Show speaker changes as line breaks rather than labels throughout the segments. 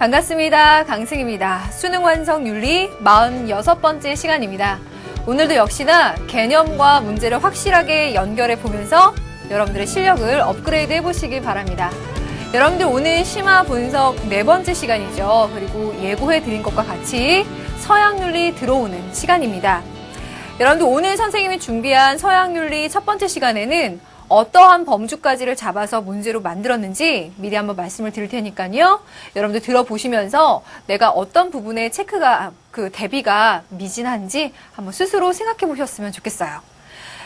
반갑습니다. 강승입니다. 수능 완성 윤리 46번째 시간입니다. 오늘도 역시나 개념과 문제를 확실하게 연결해 보면서 여러분들의 실력을 업그레이드 해보시길 바랍니다. 여러분들 오늘 심화 분석 4번째 시간이죠. 그리고 예고해 드린 것과 같이 서양윤리 들어오는 시간입니다. 여러분들 오늘 선생님이 준비한 서양윤리 첫 번째 시간에는 어떠한 범주까지를 잡아서 문제로 만들었는지 미리 한번 말씀을 드릴 테니까요. 여러분들 들어보시면서 내가 어떤 부분에 대비가 미진한지 한번 스스로 생각해 보셨으면 좋겠어요.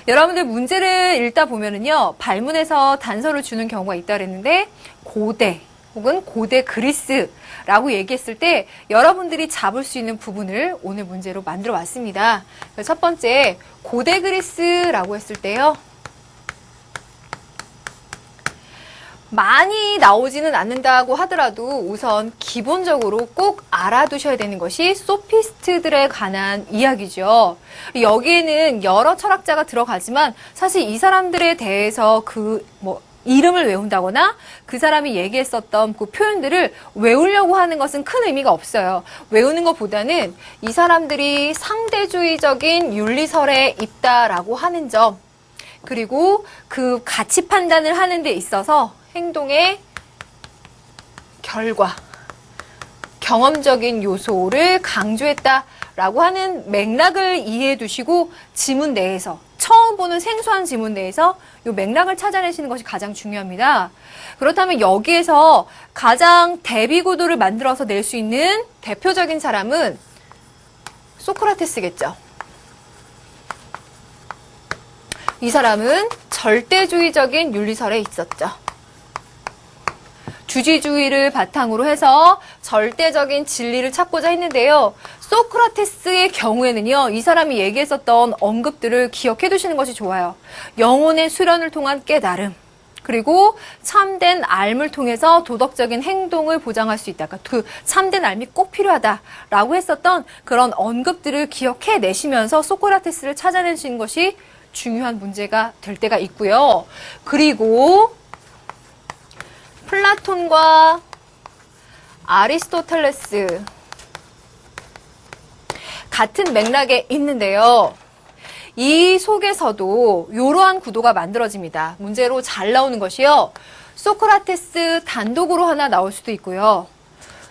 여러분들 문제를 읽다 보면은요, 발문에서 단서를 주는 경우가 있다 그랬는데, 고대 혹은 고대 그리스라고 얘기했을 때 여러분들이 잡을 수 있는 부분을 오늘 문제로 만들어 왔습니다. 첫 번째, 고대 그리스라고 했을 때요, 많이 나오지는 않는다고 하더라도 우선 기본적으로 꼭 알아두셔야 되는 것이 소피스트들에 관한 이야기죠. 여기에는 여러 철학자가 들어가지만 사실 이 사람들에 대해서 이름을 외운다거나 그 사람이 얘기했었던 그 표현들을 외우려고 하는 것은 큰 의미가 없어요. 외우는 것보다는 이 사람들이 상대주의적인 윤리설에 있다라고 하는 점, 그리고 그 가치 판단을 하는 데 있어서 행동의 결과, 경험적인 요소를 강조했다라고 하는 맥락을 이해해 두시고 지문 내에서, 처음 보는 생소한 지문 내에서 이 맥락을 찾아내시는 것이 가장 중요합니다. 그렇다면 여기에서 가장 대비 구도를 만들어서 낼 수 있는 대표적인 사람은 소크라테스겠죠. 이 사람은 절대주의적인 윤리설에 있었죠. 주지주의를 바탕으로 해서 절대적인 진리를 찾고자 했는데요. 소크라테스의 경우에는요, 이 사람이 얘기했었던 언급들을 기억해 두시는 것이 좋아요. 영혼의 수련을 통한 깨달음, 그리고 참된 알을 통해서 도덕적인 행동을 보장할 수 있다. 그러니까 그 참된 알이 꼭 필요하다라고 했었던 그런 언급들을 기억해 내시면서 소크라테스를 찾아내시는 것이 중요한 문제가 될 때가 있고요. 그리고 플라톤과 아리스토텔레스 같은 맥락에 있는데요. 이 속에서도 이러한 구도가 만들어집니다. 문제로 잘 나오는 것이요, 소크라테스 단독으로 하나 나올 수도 있고요,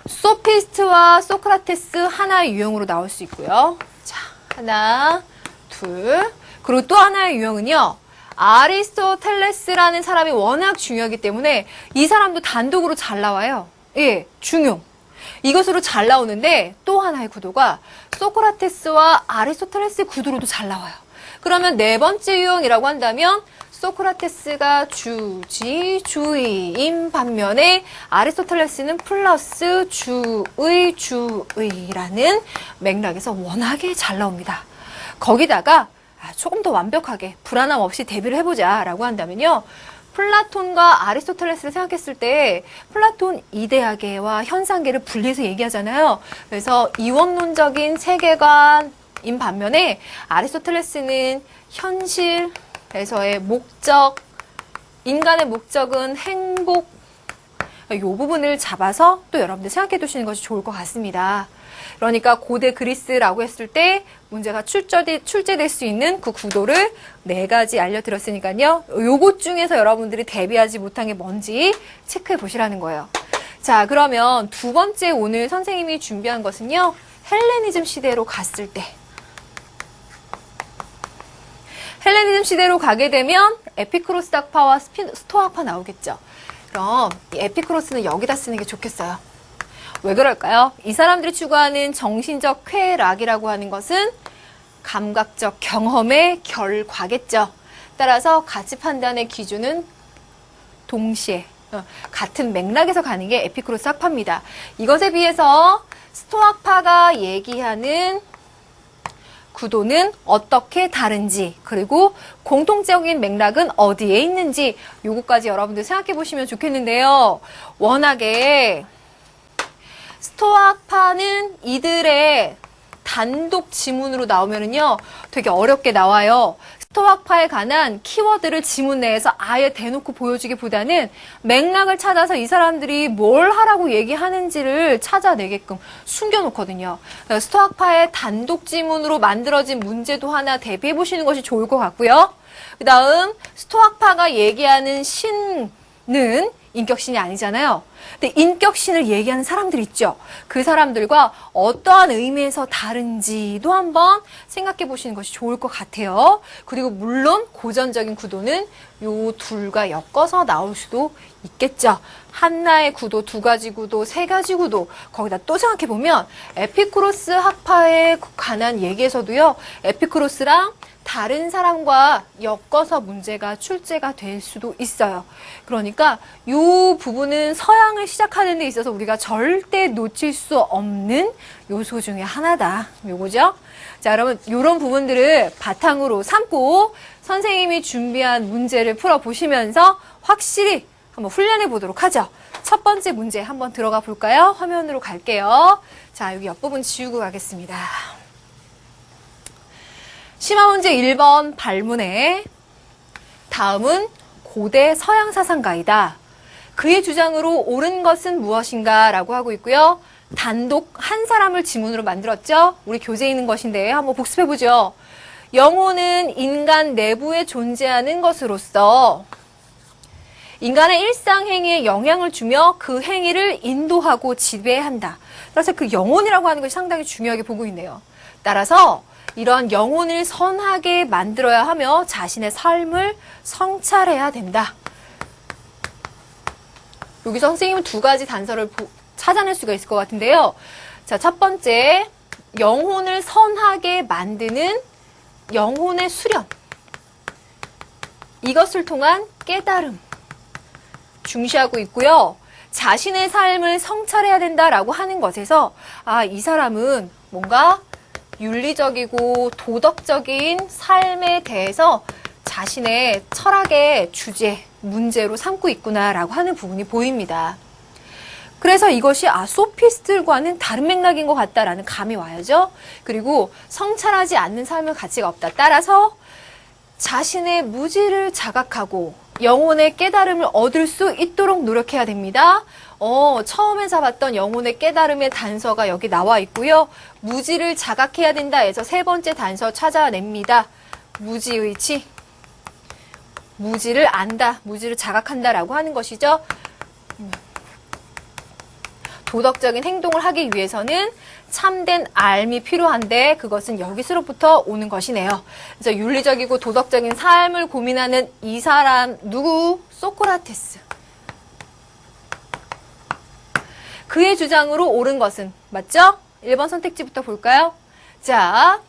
소피스트와 소크라테스 하나의 유형으로 나올 수 있고요. 자, 하나, 둘. 그리고 또 하나의 유형은요, 아리스토텔레스라는 사람이 워낙 중요하기 때문에 이 사람도 단독으로 잘 나와요. 예, 중용. 이것으로 잘 나오는데 또 하나의 구도가 소크라테스와 아리스토텔레스 구도로도 잘 나와요. 그러면 네 번째 유형이라고 한다면 소크라테스가 주지주의인 반면에 아리스토텔레스는 플러스 주의라는 맥락에서 워낙에 잘 나옵니다. 거기다가 조금 더 완벽하게 불안함 없이 대비를 해보자 라고 한다면요, 플라톤과 아리스토텔레스를 생각했을 때 플라톤 이데아계와 현상계를 분리해서 얘기하잖아요. 그래서 이원론적인 세계관인 반면에 아리스토텔레스는 현실에서의 목적, 인간의 목적은 행복, 이 부분을 잡아서 또 여러분들 생각해 두시는 것이 좋을 것 같습니다. 그러니까 고대 그리스라고 했을 때 문제가 출제될 수 있는 그 구도를 4가지 알려드렸으니까요. 요것 중에서 여러분들이 대비하지 못한 게 뭔지 체크해 보시라는 거예요. 자, 그러면 두 번째 오늘 선생님이 준비한 것은요, 헬레니즘 시대로 갔을 때. 헬레니즘 시대로 가게 되면 에피크로스 학파와 스토아 학파 나오겠죠. 그럼 이 에피크로스는 여기다 쓰는 게 좋겠어요. 왜 그럴까요? 이 사람들이 추구하는 정신적 쾌락이라고 하는 것은 감각적 경험의 결과겠죠. 따라서 가치 판단의 기준은 동시에 같은 맥락에서 가는 게 에피크로스 학파입니다. 이것에 비해서 스토아파가 얘기하는 구도는 어떻게 다른지, 그리고 공통적인 맥락은 어디에 있는지, 요거까지 여러분들 생각해 보시면 좋겠는데요. 워낙에 스토아파는 이들의 단독 지문으로 나오면은요, 되게 어렵게 나와요. 스토아파에 관한 키워드를 지문 내에서 아예 대놓고 보여주기보다는 맥락을 찾아서 이 사람들이 뭘 하라고 얘기하는지를 찾아내게끔 숨겨놓거든요. 스토아파의 단독 지문으로 만들어진 문제도 하나 대비해 보시는 것이 좋을 것 같고요. 그 다음 스토아파가 얘기하는 신은 인격신이 아니잖아요. 근데 인격신을 얘기하는 사람들 있죠. 그 사람들과 어떠한 의미에서 다른지도 한번 생각해 보시는 것이 좋을 것 같아요. 그리고 물론 고전적인 구도는 요 둘과 엮어서 나올 수도 있겠죠. 하나의 구도, 두 가지 구도, 세 가지 구도. 거기다 또 생각해 보면 에피쿠로스 학파에 관한 얘기에서도요. 에피쿠로스랑 다른 사람과 엮어서 문제가 출제가 될 수도 있어요. 그러니까 이 부분은 서양을 시작하는 데 있어서 우리가 절대 놓칠 수 없는 요소 중에 하나다. 요거죠? 자, 여러분 이런 부분들을 바탕으로 삼고 선생님이 준비한 문제를 풀어보시면서 확실히 한번 훈련해 보도록 하죠. 첫 번째 문제 한번 들어가 볼까요? 화면으로 갈게요. 자, 여기 옆부분 지우고 가겠습니다. 심화 문제 1번 발문에 다음은 고대 서양 사상가이다. 그의 주장으로 옳은 것은 무엇인가 라고 하고 있고요. 단독 한 사람을 지문으로 만들었죠. 우리 교재에 있는 것인데 한번 복습해보죠. 영혼은 인간 내부에 존재하는 것으로서 인간의 일상 행위에 영향을 주며 그 행위를 인도하고 지배한다. 따라서 그 영혼이라고 하는 것이 상당히 중요하게 보고 있네요. 따라서 이러한 영혼을 선하게 만들어야 하며 자신의 삶을 성찰해야 된다. 여기서 선생님은 두 가지 단서를 찾아낼 수가 있을 것 같은데요. 자, 첫 번째, 영혼을 선하게 만드는 영혼의 수련. 이것을 통한 깨달음. 중시하고 있고요. 자신의 삶을 성찰해야 된다라고 하는 것에서 이 사람은 뭔가 윤리적이고 도덕적인 삶에 대해서 자신의 철학의 주제, 문제로 삼고 있구나라고 하는 부분이 보입니다. 그래서 이것이 소피스트들과는 다른 맥락인 것 같다라는 감이 와야죠. 그리고 성찰하지 않는 삶의 가치가 없다. 따라서 자신의 무지를 자각하고 영혼의 깨달음을 얻을 수 있도록 노력해야 됩니다. 처음에 잡았던 영혼의 깨달음의 단서가 여기 나와 있고요. 무지를 자각해야 된다 해서 세 번째 단서 찾아냅니다. 무지의치. 무지를 안다, 무지를 자각한다라고 하는 것이죠. 도덕적인 행동을 하기 위해서는 참된 알미 필요한데 그것은 여기서부터 오는 것이네요. 그래서 윤리적이고 도덕적인 삶을 고민하는 이 사람 누구? 소크라테스. 그의 주장으로 옳은 것은 맞죠? 1번 선택지부터 볼까요? 자,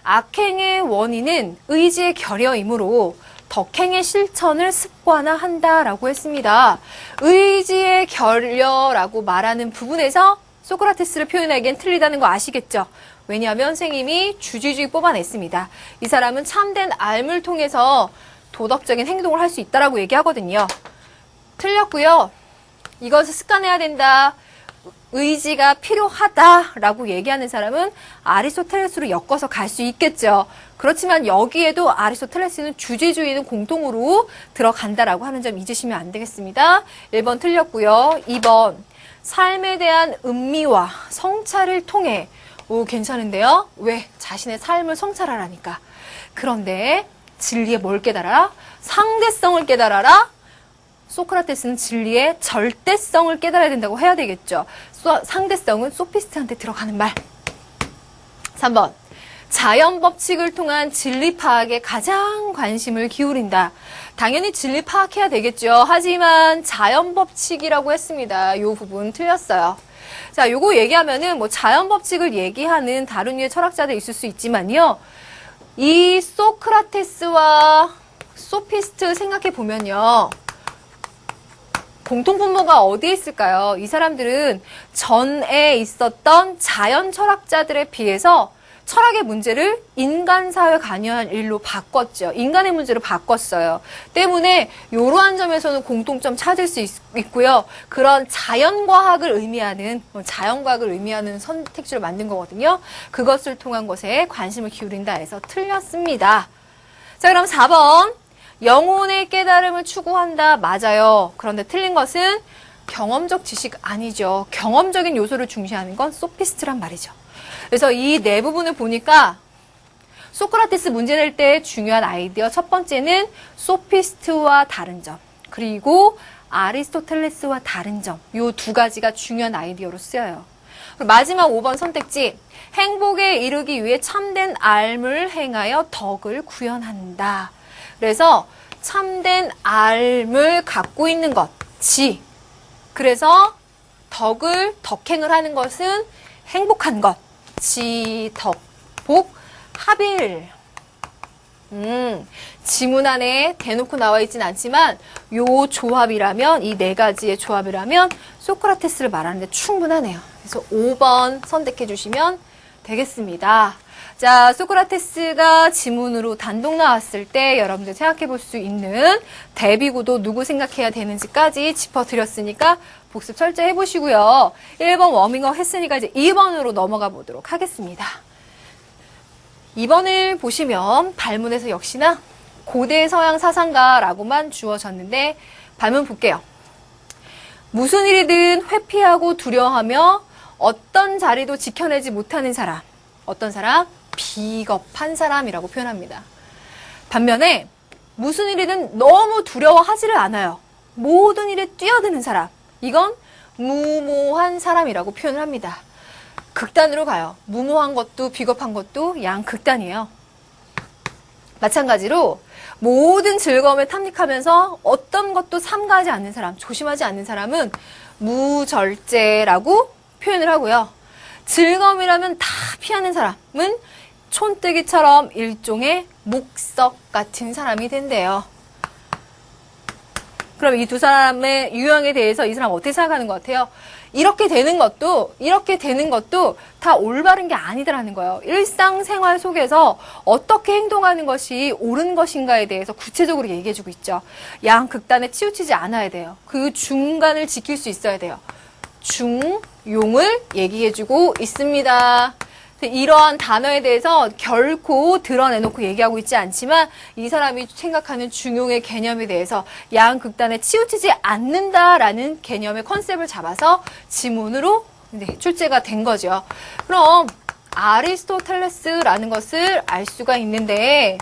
악행의 원인은 의지의 결여이므로 덕행의 실천을 습관화한다라고 했습니다. 의지의 결여라고 말하는 부분에서 소크라테스를 표현하기엔 틀리다는 거 아시겠죠? 왜냐하면 선생님이 주지주의 뽑아냈습니다. 이 사람은 참된 알을 통해서 도덕적인 행동을 할 수 있다라고 얘기하거든요. 틀렸고요. 이것을 습관해야 된다. 의지가 필요하다라고 얘기하는 사람은 아리스토텔레스로 엮어서 갈 수 있겠죠. 그렇지만 여기에도 아리스토텔레스는 주제주의는 공통으로 들어간다라고 하는 점 잊으시면 안 되겠습니다. 1번 틀렸고요. 2번 삶에 대한 음미와 성찰을 통해 괜찮은데요. 왜? 자신의 삶을 성찰하라니까. 그런데 진리에 뭘 깨달아라? 상대성을 깨달아라? 소크라테스는 진리의 절대성을 깨달아야 된다고 해야 되겠죠. 상대성은 소피스트한테 들어가는 말. 3번. 자연 법칙을 통한 진리 파악에 가장 관심을 기울인다. 당연히 진리 파악해야 되겠죠. 하지만 자연 법칙이라고 했습니다. 이 부분 틀렸어요. 자, 요거 얘기하면은 자연 법칙을 얘기하는 다른 류의 철학자들 있을 수 있지만요. 이 소크라테스와 소피스트 생각해 보면요. 공통분모가 어디에 있을까요? 이 사람들은 전에 있었던 자연 철학자들에 비해서 철학의 문제를 인간사회 관여한 일로 바꿨죠. 인간의 문제로 바꿨어요. 때문에 이러한 점에서는 공통점 찾을 수 있고요. 그런 자연과학을 의미하는 선택지를 만든 거거든요. 그것을 통한 것에 관심을 기울인다 해서 틀렸습니다. 자, 그럼 4번. 영혼의 깨달음을 추구한다. 맞아요. 그런데 틀린 것은 경험적 지식 아니죠. 경험적인 요소를 중시하는 건 소피스트란 말이죠. 그래서 이 네 부분을 보니까 소크라테스 문제 낼 때 중요한 아이디어 첫 번째는 소피스트와 다른 점, 그리고 아리스토텔레스와 다른 점, 요 두 가지가 중요한 아이디어로 쓰여요. 그리고 마지막 5번 선택지, 행복에 이르기 위해 참된 삶을 행하여 덕을 구현한다. 그래서 참된 삶을 갖고 있는 것, 그래서 덕행을 하는 것은 행복한 것, 덕, 복, 합일. 지문 안에 대놓고 나와 있진 않지만 요 조합이라면, 이 네 가지의 조합이라면 소크라테스를 말하는데 충분하네요. 그래서 5번 선택해 주시면 되겠습니다. 자, 소크라테스가 지문으로 단독 나왔을 때 여러분들 생각해 볼 수 있는 대비구도 누구 생각해야 되는지까지 짚어드렸으니까 복습 철저히 해보시고요. 1번 워밍업 했으니까 이제 2번으로 넘어가 보도록 하겠습니다. 2번을 보시면 발문에서 역시나 고대 서양 사상가라고만 주어졌는데 발문 볼게요. 무슨 일이든 회피하고 두려워하며 어떤 자리도 지켜내지 못하는 사람. 어떤 사람? 비겁한 사람이라고 표현합니다. 반면에 무슨 일이든 너무 두려워하지를 않아요. 모든 일에 뛰어드는 사람. 이건 무모한 사람이라고 표현을 합니다. 극단으로 가요. 무모한 것도 비겁한 것도 양극단이에요. 마찬가지로 모든 즐거움에 탐닉하면서 어떤 것도 삼가하지 않는 사람, 조심하지 않는 사람은 무절제라고 표현을 하고요. 즐거움이라면 다 피하는 사람은 촌뜨기처럼 일종의 목석 같은 사람이 된대요. 그럼 이 두 사람의 유형에 대해서 이 사람 어떻게 생각하는 것 같아요? 이렇게 되는 것도 다 올바른 게 아니더라는 거예요. 일상생활 속에서 어떻게 행동하는 것이 옳은 것인가에 대해서 구체적으로 얘기해주고 있죠. 양극단에 치우치지 않아야 돼요. 그 중간을 지킬 수 있어야 돼요. 중용을 얘기해주고 있습니다. 이러한 단어에 대해서 결코 드러내놓고 얘기하고 있지 않지만 이 사람이 생각하는 중용의 개념에 대해서 양극단에 치우치지 않는다라는 개념의 컨셉을 잡아서 지문으로 출제가 된 거죠. 그럼 아리스토텔레스라는 것을 알 수가 있는데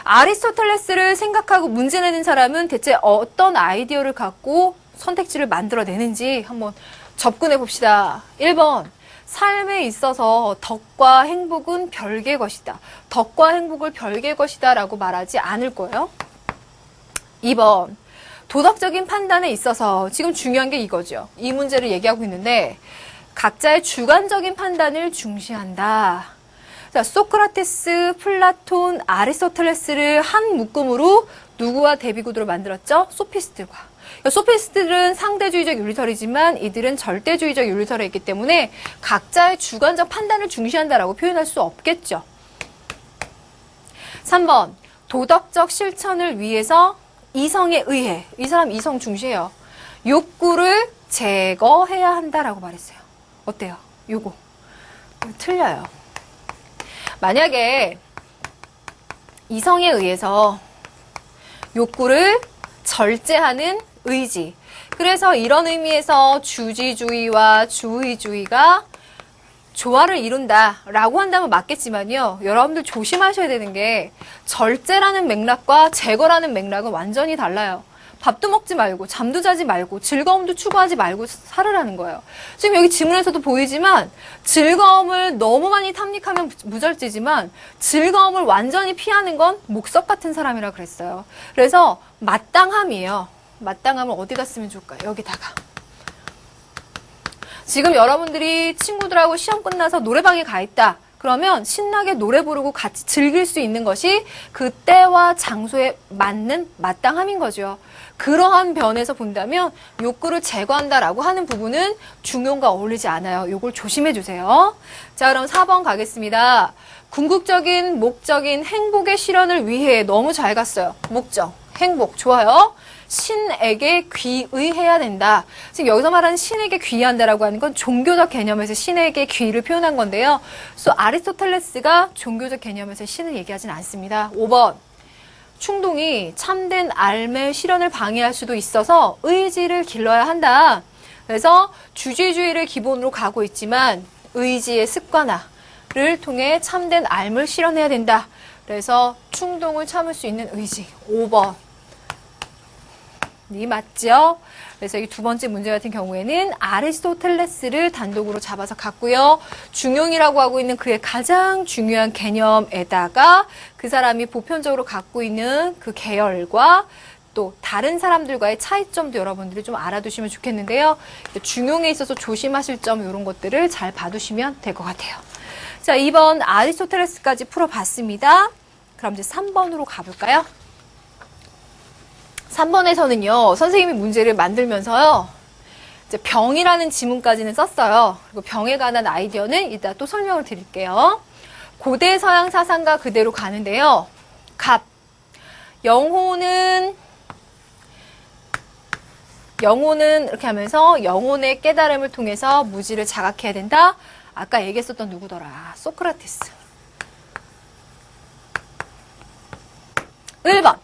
아리스토텔레스를 생각하고 문제 내는 사람은 대체 어떤 아이디어를 갖고 선택지를 만들어내는지 한번 접근해 봅시다. 1번. 삶에 있어서 덕과 행복은 별개의 것이다. 덕과 행복을 별개의 것이다 라고 말하지 않을 거예요. 2번. 도덕적인 판단에 있어서 지금 중요한 게 이거죠. 이 문제를 얘기하고 있는데 각자의 주관적인 판단을 중시한다. 자, 소크라테스, 플라톤, 아리스토텔레스를 한 묶음으로 누구와 대비구도를 만들었죠? 소피스트들과. 소피스트들은 상대주의적 윤리설이지만 이들은 절대주의적 윤리설에 있기 때문에 각자의 주관적 판단을 중시한다라고 표현할 수 없겠죠. 3번. 도덕적 실천을 위해서 이성에 의해, 이 사람 이성 중시해요. 욕구를 제거해야 한다라고 말했어요. 어때요? 요거. 틀려요. 만약에 이성에 의해서 욕구를 절제하는 의지. 그래서 이런 의미에서 주지주의와 주의주의가 조화를 이룬다라고 한다면 맞겠지만요. 여러분들 조심하셔야 되는 게 절제라는 맥락과 제거라는 맥락은 완전히 달라요. 밥도 먹지 말고 잠도 자지 말고 즐거움도 추구하지 말고 살으라는 거예요. 지금 여기 지문에서도 보이지만 즐거움을 너무 많이 탐닉하면 무절제지만 즐거움을 완전히 피하는 건 목석 같은 사람이라 그랬어요. 그래서 마땅함이에요. 마땅함을 어디다 쓰면 좋을까요? 여기다가. 지금 여러분들이 친구들하고 시험 끝나서 노래방에 가 있다. 그러면 신나게 노래 부르고 같이 즐길 수 있는 것이 그 때와 장소에 맞는 마땅함인 거죠. 그러한 면에서 본다면 욕구를 제거한다라고 하는 부분은 중용과 어울리지 않아요. 요걸 조심해 주세요. 자, 그럼 4번 가겠습니다. 궁극적인 목적인 행복의 실현을 위해 너무 잘 갔어요. 목적, 행복, 좋아요. 신에게 귀의해야 된다. 지금 여기서 말하는 신에게 귀의한다라고 하는 건 종교적 개념에서 신에게 귀의를 표현한 건데요. 아리스토텔레스가 종교적 개념에서 신을 얘기하진 않습니다. 5번. 충동이 참된 삶의 실현을 방해할 수도 있어서 의지를 길러야 한다. 그래서 주지주의를 기본으로 가고 있지만 의지의 습관화를 통해 참된 삶을 실현해야 된다. 그래서 충동을 참을 수 있는 의지. 5번. 이 맞죠? 그래서 이 두 번째 문제 같은 경우에는 아리스토텔레스를 단독으로 잡아서 갔고요. 중용이라고 하고 있는 그의 가장 중요한 개념에다가 그 사람이 보편적으로 갖고 있는 그 계열과 또 다른 사람들과의 차이점도 여러분들이 좀 알아두시면 좋겠는데요. 중용에 있어서 조심하실 점 이런 것들을 잘 봐두시면 될 것 같아요. 자, 2번 아리스토텔레스까지 풀어봤습니다. 그럼 이제 3번으로 가볼까요? 3번에서는요, 선생님이 문제를 만들면서요, 이제 병이라는 지문까지는 썼어요. 그리고 병에 관한 아이디어는 이따 또 설명을 드릴게요. 고대 서양 사상과 그대로 가는데요. 갑. 영혼은 이렇게 하면서 영혼의 깨달음을 통해서 무지를 자각해야 된다. 아까 얘기했었던 누구더라? 소크라테스. 1번.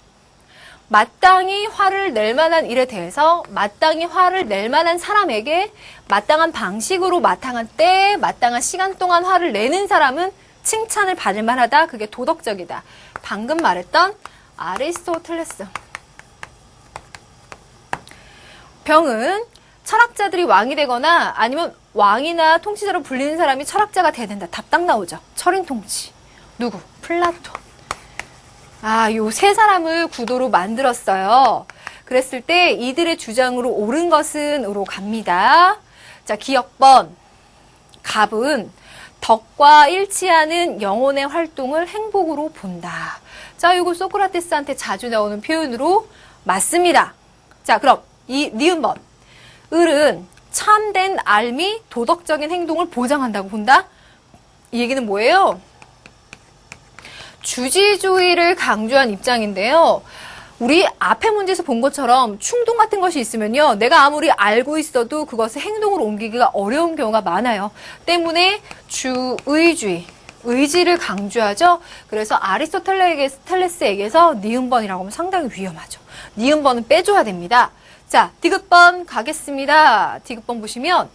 마땅히 화를 낼 만한 일에 대해서 마땅히 화를 낼 만한 사람에게 마땅한 방식으로 마땅한 때, 마땅한 시간 동안 화를 내는 사람은 칭찬을 받을 만하다. 그게 도덕적이다. 방금 말했던 아리스토텔레스. 병은 철학자들이 왕이 되거나 아니면 왕이나 통치자로 불리는 사람이 철학자가 돼야 된다. 답 딱 나오죠. 철인통치. 누구? 플라톤. 요 세 사람을 구도로 만들었어요. 그랬을 때 이들의 주장으로 옳은 것은 으로 갑니다. 자, 기억번. 갑은 덕과 일치하는 영혼의 활동을 행복으로 본다. 자, 이거 소크라테스한테 자주 나오는 표현으로 맞습니다. 자, 그럼 니은번. 을은 참된 삶이 도덕적인 행동을 보장한다고 본다. 이 얘기는 뭐예요? 주지주의를 강조한 입장인데요. 우리 앞에 문제에서 본 것처럼 충동 같은 것이 있으면요. 내가 아무리 알고 있어도 그것을 행동으로 옮기기가 어려운 경우가 많아요. 때문에 주의주의, 의지를 강조하죠. 그래서 아리스토텔레스에게서 니은번이라고 하면 상당히 위험하죠. 니은번은 빼줘야 됩니다. 자, 디귿번 가겠습니다. 디귿번 보시면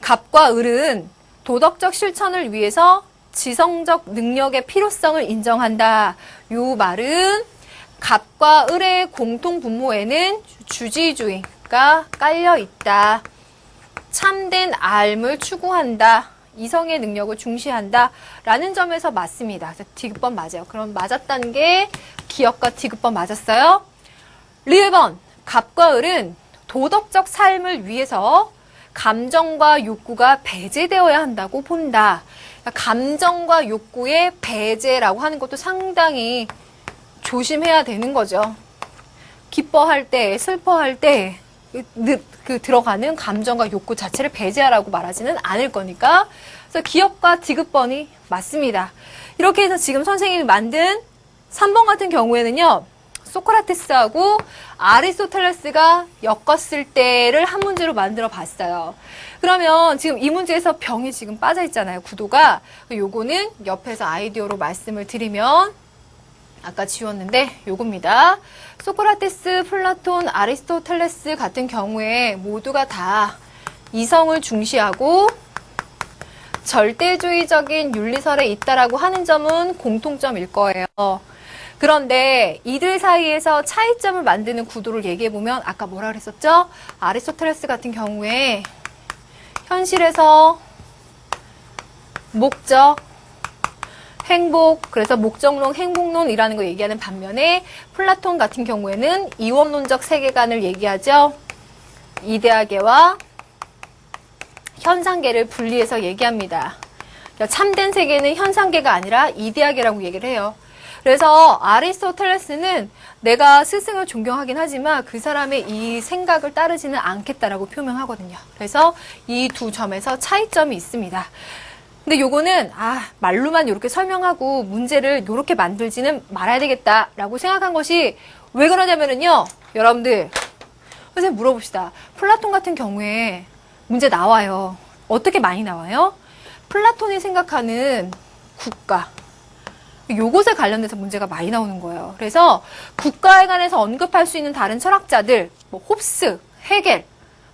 갑과 을은 도덕적 실천을 위해서 지성적 능력의 필요성을 인정한다. 요 말은 갑과 을의 공통 분모에는 주지주의가 깔려 있다. 참된 삶을 추구한다. 이성의 능력을 중시한다. 라는 점에서 맞습니다. 디귿번 맞아요. 그럼 맞았다는 게 기억과 디귿번 맞았어요. 리을번. 갑과 을은 도덕적 삶을 위해서 감정과 욕구가 배제되어야 한다고 본다. 감정과 욕구의 배제라고 하는 것도 상당히 조심해야 되는 거죠. 기뻐할 때, 슬퍼할 때 들어가는 감정과 욕구 자체를 배제하라고 말하지는 않을 거니까. 그래서 기억과 디귿번이 맞습니다. 이렇게 해서 지금 선생님이 만든 3번 같은 경우에는요. 소크라테스하고 아리스토텔레스가 엮었을 때를 한 문제로 만들어 봤어요. 그러면 지금 이 문제에서 병이 지금 빠져 있잖아요. 구도가. 요거는 옆에서 아이디어로 말씀을 드리면 아까 지웠는데 요겁니다. 소크라테스, 플라톤, 아리스토텔레스 같은 경우에 모두가 다 이성을 중시하고 절대주의적인 윤리설에 있다라고 하는 점은 공통점일 거예요. 그런데 이들 사이에서 차이점을 만드는 구도를 얘기해보면 아까 뭐라 그랬었죠? 아리스토텔레스 같은 경우에 현실에서 목적, 행복, 그래서 목적론, 행복론이라는 거 얘기하는 반면에 플라톤 같은 경우에는 이원론적 세계관을 얘기하죠. 이데아계와 현상계를 분리해서 얘기합니다. 참된 세계는 현상계가 아니라 이데아계라고 얘기를 해요. 그래서 아리스토텔레스는 내가 스승을 존경하긴 하지만 그 사람의 이 생각을 따르지는 않겠다라고 표명하거든요. 그래서 이 두 점에서 차이점이 있습니다. 근데 요거는 말로만 이렇게 설명하고 문제를 이렇게 만들지는 말아야 되겠다라고 생각한 것이 왜 그러냐면은요. 여러분들 선생님 물어봅시다. 플라톤 같은 경우에 문제 나와요. 어떻게 많이 나와요? 플라톤이 생각하는 국가, 요것에 관련돼서 문제가 많이 나오는 거예요. 그래서 국가에 관해서 언급할 수 있는 다른 철학자들, 뭐 홉스, 헤겔,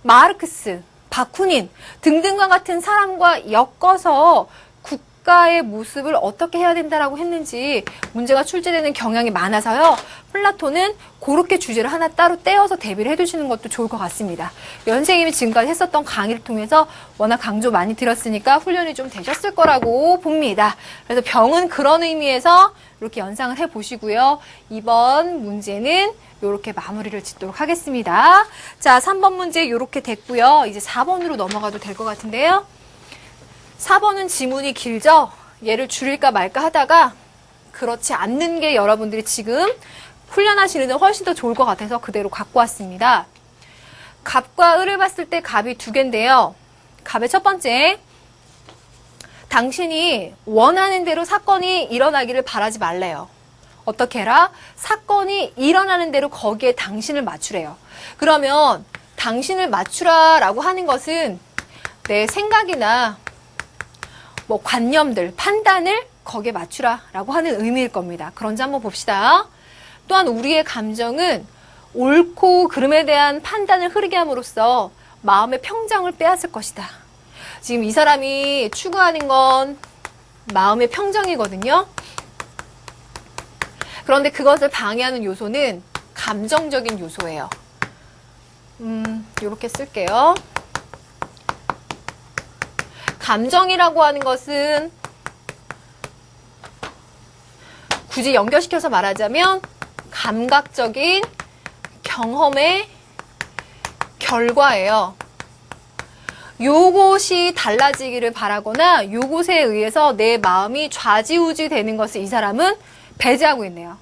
마르크스, 바쿠닌 등등과 같은 사람과 엮어서 국가의 모습을 어떻게 해야 된다라고 했는지 문제가 출제되는 경향이 많아서요. 플라톤은 그렇게 주제를 하나 따로 떼어서 대비를 해두시는 것도 좋을 것 같습니다. 선생님이 지금까지 했었던 강의를 통해서 워낙 강조 많이 드렸으니까 훈련이 좀 되셨을 거라고 봅니다. 그래서 병은 그런 의미에서 이렇게 연상을 해보시고요. 이번 문제는 이렇게 마무리를 짓도록 하겠습니다. 자, 3번 문제 이렇게 됐고요. 이제 4번으로 넘어가도 될 것 같은데요. 4번은 지문이 길죠? 얘를 줄일까 말까 하다가 그렇지 않는 게 여러분들이 지금 훈련하시는 데 훨씬 더 좋을 것 같아서 그대로 갖고 왔습니다. 갑과 을을 봤을 때 갑이 두 개인데요. 갑의 첫 번째, 당신이 원하는 대로 사건이 일어나기를 바라지 말래요. 어떻게 해라? 사건이 일어나는 대로 거기에 당신을 맞추래요. 그러면 당신을 맞추라라고 하는 것은 내 생각이나 뭐 관념들, 판단을 거기에 맞추라라고 하는 의미일 겁니다. 그런지 한번 봅시다. 또한 우리의 감정은 옳고 그름에 대한 판단을 흐르게 함으로써 마음의 평정을 빼앗을 것이다. 지금 이 사람이 추구하는 건 마음의 평정이거든요. 그런데 그것을 방해하는 요소는 감정적인 요소예요. 이렇게 쓸게요. 감정이라고 하는 것은 굳이 연결시켜서 말하자면 감각적인 경험의 결과예요. 요것이 달라지기를 바라거나 요것에 의해서 내 마음이 좌지우지 되는 것을 이 사람은 배제하고 있네요.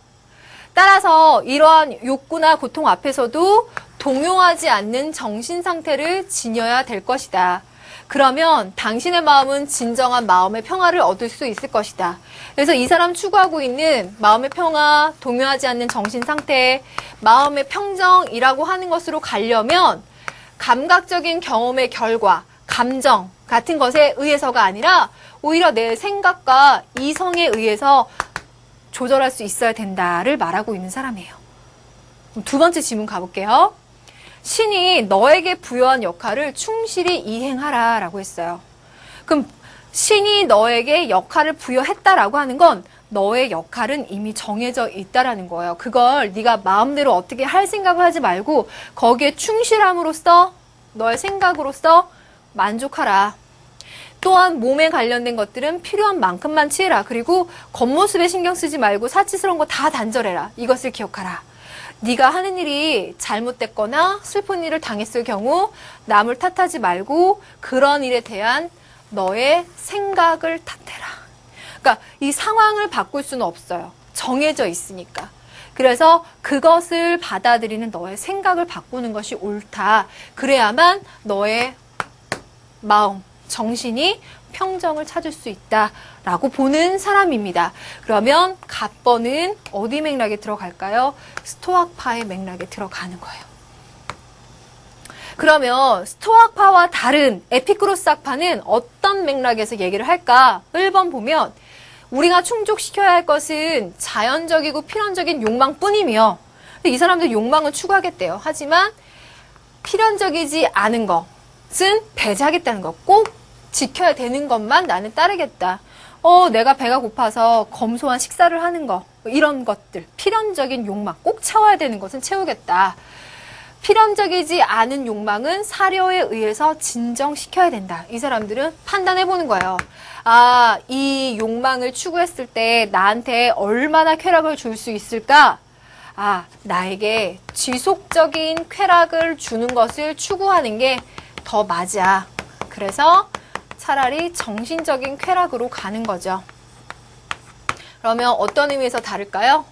따라서 이러한 욕구나 고통 앞에서도 동요하지 않는 정신 상태를 지녀야 될 것이다. 그러면 당신의 마음은 진정한 마음의 평화를 얻을 수 있을 것이다. 그래서 이 사람 추구하고 있는 마음의 평화, 동요하지 않는 정신 상태, 마음의 평정이라고 하는 것으로 가려면 감각적인 경험의 결과, 감정 같은 것에 의해서가 아니라 오히려 내 생각과 이성에 의해서 조절할 수 있어야 된다를 말하고 있는 사람이에요. 두 번째 질문 가볼게요. 신이 너에게 부여한 역할을 충실히 이행하라 라고 했어요. 그럼 신이 너에게 역할을 부여했다라고 하는 건 너의 역할은 이미 정해져 있다라는 거예요. 그걸 네가 마음대로 어떻게 할 생각을 하지 말고 거기에 충실함으로써 너의 생각으로써 만족하라. 또한 몸에 관련된 것들은 필요한 만큼만 취해라. 그리고 겉모습에 신경 쓰지 말고 사치스러운 거 다 단절해라. 이것을 기억하라. 네가 하는 일이 잘못됐거나 슬픈 일을 당했을 경우 남을 탓하지 말고 그런 일에 대한 너의 생각을 탓해라. 그러니까 이 상황을 바꿀 수는 없어요. 정해져 있으니까. 그래서 그것을 받아들이는 너의 생각을 바꾸는 것이 옳다. 그래야만 너의 마음, 정신이 평정을 찾을 수 있다라고 보는 사람입니다. 그러면 갑번은 어디 맥락에 들어갈까요? 스토아파의 맥락에 들어가는 거예요. 그러면 스토아파와 다른 에피쿠로스학파는 어떤 맥락에서 얘기를 할까? 1번 보면 우리가 충족시켜야 할 것은 자연적이고 필연적인 욕망뿐이며 근데 이 사람들 욕망을 추구하겠대요. 하지만 필연적이지 않은 것은 배제하겠다는 거. 꼭 지켜야 되는 것만 나는 따르겠다. 내가 배가 고파서 검소한 식사를 하는 거. 이런 것들. 필연적인 욕망. 꼭 채워야 되는 것은 채우겠다. 필연적이지 않은 욕망은 사료에 의해서 진정시켜야 된다. 이 사람들은 판단해보는 거예요. 아, 이 욕망을 추구했을 때 나한테 얼마나 쾌락을 줄 수 있을까? 아, 나에게 지속적인 쾌락을 주는 것을 추구하는 게 더 맞아. 그래서 차라리 정신적인 쾌락으로 가는 거죠. 그러면 어떤 의미에서 다를까요?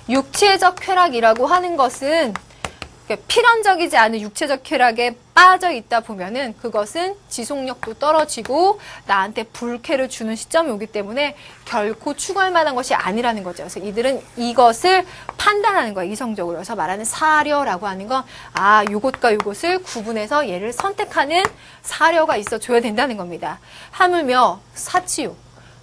육체적 쾌락이라고 하는 것은 필연적이지 않은 육체적 쾌락에 빠져 있다 보면은 그것은 지속력도 떨어지고 나한테 불쾌를 주는 시점이 오기 때문에 결코 추구할 만한 것이 아니라는 거죠. 그래서 이들은 이것을 판단하는 거예요. 이성적으로. 그래서 말하는 사려라고 하는 건 요것과 요것을 구분해서 얘를 선택하는 사려가 있어줘야 된다는 겁니다. 하물며 사치욕,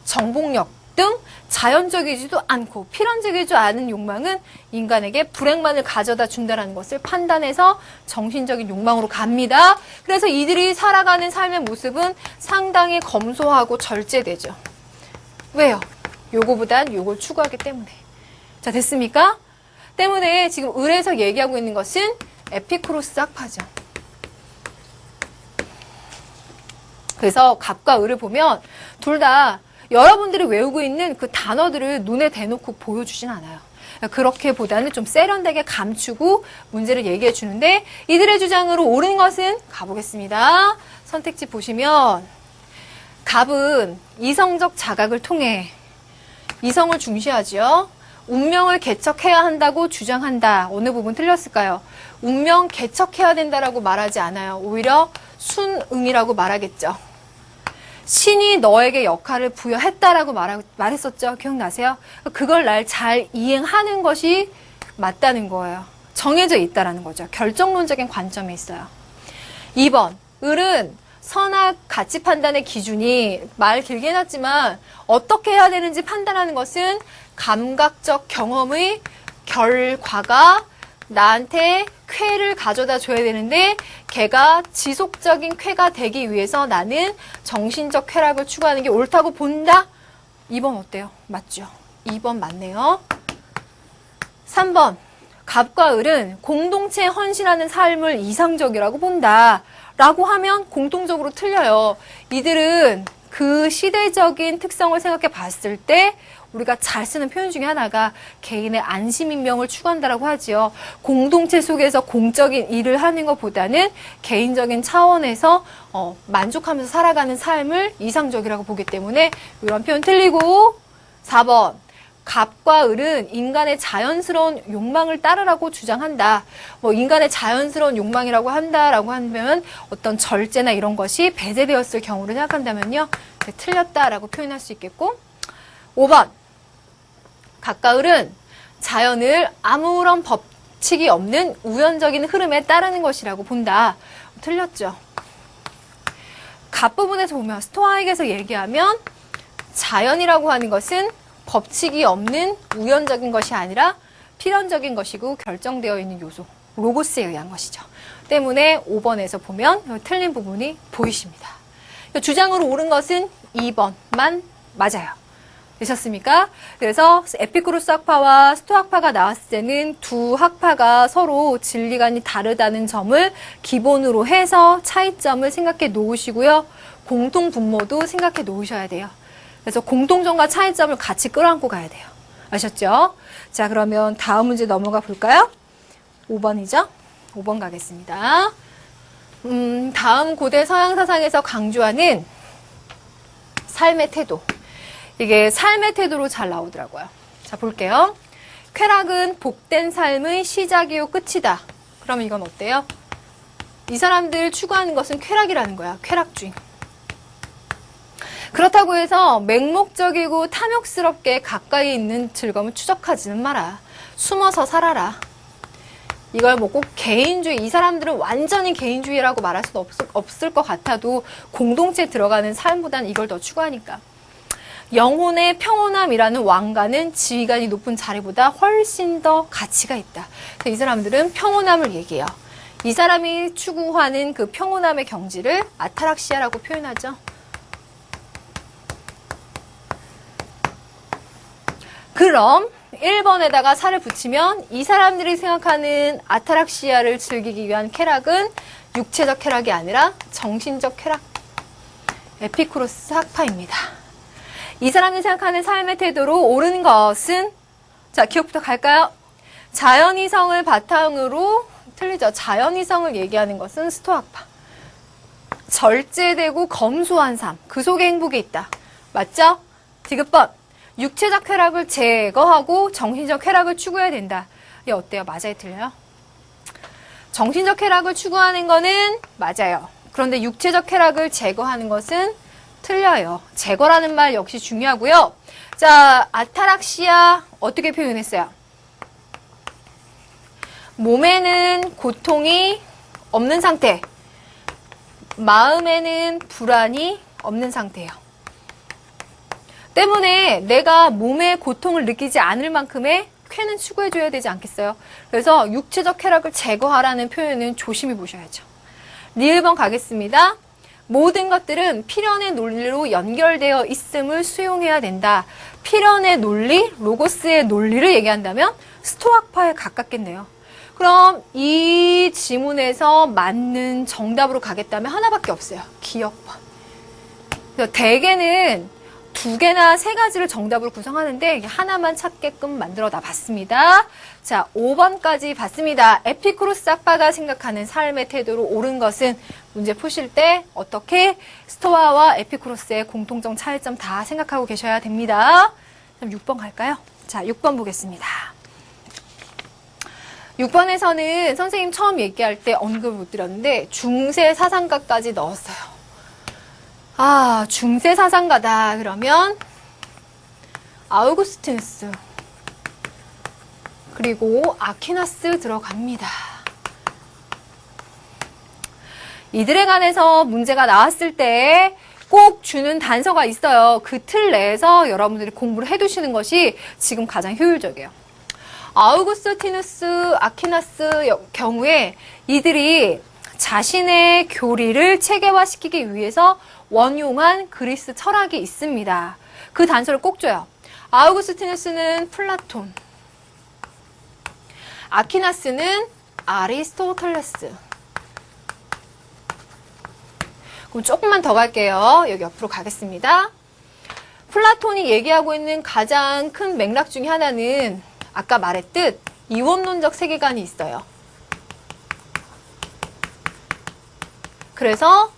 정복력 등 자연적이지도 않고 필연적이지 않은 욕망은 인간에게 불행만을 가져다 준다는 것을 판단해서 정신적인 욕망으로 갑니다. 그래서 이들이 살아가는 삶의 모습은 상당히 검소하고 절제되죠. 왜요? 요거보단 요걸 추구하기 때문에. 자, 됐습니까? 때문에 지금 을에서 얘기하고 있는 것은 에피쿠로스 학파죠. 그래서 갑과 을을 보면 둘 다 여러분들이 외우고 있는 그 단어들을 눈에 대놓고 보여주진 않아요. 그렇게보다는 좀 세련되게 감추고 문제를 얘기해 주는데 이들의 주장으로 옳은 것은 가보겠습니다. 선택지 보시면 갑은 이성적 자각을 통해 이성을 중시하죠. 운명을 개척해야 한다고 주장한다. 어느 부분 틀렸을까요? 운명 개척해야 된다라고 말하지 않아요. 오히려 순응이라고 말하겠죠. 신이 너에게 역할을 부여했다라고 말했었죠. 기억나세요? 그걸 날 잘 이행하는 것이 맞다는 거예요. 정해져 있다라는 거죠. 결정론적인 관점에 있어요. 2번, 을은 선악 가치 판단의 기준이 말 길게 해놨지만 어떻게 해야 되는지 판단하는 것은 감각적 경험의 결과가 나한테 쾌를 가져다 줘야 되는데 걔가 지속적인 쾌가 되기 위해서 나는 정신적 쾌락을 추구하는 게 옳다고 본다? 2번 어때요? 맞죠? 2번 맞네요. 3번 갑과 을은 공동체에 헌신하는 삶을 이상적이라고 본다 라고 하면 공통적으로 틀려요. 이들은 그 시대적인 특성을 생각해 봤을 때 우리가 잘 쓰는 표현 중에 하나가 개인의 안심인명을 추구한다라고 하지요. 공동체 속에서 공적인 일을 하는 것보다는 개인적인 차원에서 만족하면서 살아가는 삶을 이상적이라고 보기 때문에 이런 표현 틀리고 4번 갑과 을은 인간의 자연스러운 욕망을 따르라고 주장한다. 인간의 자연스러운 욕망이라고 한다라고 하면 어떤 절제나 이런 것이 배제되었을 경우를 생각한다면요. 틀렸다라고 표현할 수 있겠고 5번 갑과 을은 자연을 아무런 법칙이 없는 우연적인 흐름에 따르는 것이라고 본다. 틀렸죠. 갑 부분에서 보면 스토아익에서 얘기하면 자연이라고 하는 것은 법칙이 없는 우연적인 것이 아니라 필연적인 것이고 결정되어 있는 요소, 로고스에 의한 것이죠. 때문에 5번에서 보면 틀린 부분이 보이십니다. 주장으로 옳은 것은 2번만 맞아요. 되셨습니까? 그래서 에피쿠로스 학파와 스토 학파가 나왔을 때는 두 학파가 서로 진리관이 다르다는 점을 기본으로 해서 차이점을 생각해 놓으시고요. 공통 분모도 생각해 놓으셔야 돼요. 그래서 공통점과 차이점을 같이 끌어안고 가야 돼요. 아셨죠? 자, 그러면 다음 문제 넘어가 볼까요? 5번이죠? 5번 가겠습니다. 다음 고대 서양 사상에서 강조하는 삶의 태도. 이게 삶의 태도로 잘 나오더라고요. 자, 볼게요. 쾌락은 복된 삶의 시작이요 끝이다. 그러면 이건 어때요? 이 사람들 추구하는 것은 쾌락이라는 거야. 쾌락주의. 그렇다고 해서 맹목적이고 탐욕스럽게 가까이 있는 즐거움을 추적하지는 마라. 숨어서 살아라. 이걸 뭐 꼭 개인주의, 이 사람들은 완전히 개인주의라고 말할 수는 없을 것 같아도 공동체에 들어가는 삶보다는 이걸 더 추구하니까. 영혼의 평온함이라는 왕관은 지위관이 높은 자리보다 훨씬 더 가치가 있다. 이 사람들은 평온함을 얘기해요. 이 사람이 추구하는 그 평온함의 경지를 아타락시아라고 표현하죠. 그럼 1번에다가 살을 붙이면 이 사람들이 생각하는 아타락시아를 즐기기 위한 쾌락은 육체적 쾌락이 아니라 정신적 쾌락. 에피쿠로스 학파입니다. 이 사람이 생각하는 삶의 태도로 옳은 것은, 자, 기억부터 갈까요? 자연이성을 바탕으로, 틀리죠? 자연이성을 얘기하는 것은 스토학파. 절제되고 검소한 삶, 그 속에 행복이 있다. 맞죠? 디귿번, 육체적 쾌락을 제거하고 정신적 쾌락을 추구해야 된다. 이게 어때요? 맞아요? 틀려요? 정신적 쾌락을 추구하는 거는 맞아요. 그런데 육체적 쾌락을 제거하는 것은 틀려요. 제거라는 말 역시 중요하고요. 자, 아타락시아 어떻게 표현했어요? 몸에는 고통이 없는 상태, 마음에는 불안이 없는 상태예요. 때문에 내가 몸의 고통을 느끼지 않을 만큼의 쾌는 추구해줘야 되지 않겠어요? 그래서 육체적 쾌락을 제거하라는 표현은 조심히 보셔야죠. 리을번 가겠습니다. 모든 것들은 필연의 논리로 연결되어 있음을 수용해야 된다. 필연의 논리, 로고스의 논리를 얘기한다면 스토아파에 가깝겠네요. 그럼 이 지문에서 맞는 정답으로 가겠다면 하나밖에 없어요. 기억번. 대개는 2개나 3가지를 정답으로 구성하는데 하나만 찾게끔 만들어 놔봤습니다. 자, 5번까지 봤습니다. 에피쿠로스 학파가 생각하는 삶의 태도로 옳은 것은 문제 푸실 때 어떻게 스토아와 에피쿠로스의 공통점 차이점 다 생각하고 계셔야 됩니다. 그럼 6번 갈까요? 자, 6번 보겠습니다. 6번에서는 선생님 처음 얘기할 때 언급을 못 드렸는데 중세 사상가까지 넣었어요. 아, 중세 사상가다 그러면 아우구스티누스 그리고 아퀴나스 들어갑니다. 이들에 관해서 문제가 나왔을 때 꼭 주는 단서가 있어요. 그 틀 내에서 여러분들이 공부를 해두시는 것이 지금 가장 효율적이에요. 아우구스티누스, 아퀴나스 경우에 이들이 자신의 교리를 체계화시키기 위해서 원용한 그리스 철학이 있습니다. 그 단서를 꼭 줘요. 아우구스티누스는 플라톤, 아퀴나스는 아리스토텔레스. 그럼 조금만 더 갈게요. 여기 옆으로 가겠습니다. 플라톤이 얘기하고 있는 가장 큰 맥락 중에 하나는 아까 말했듯 이원론적 세계관이 있어요. 그래서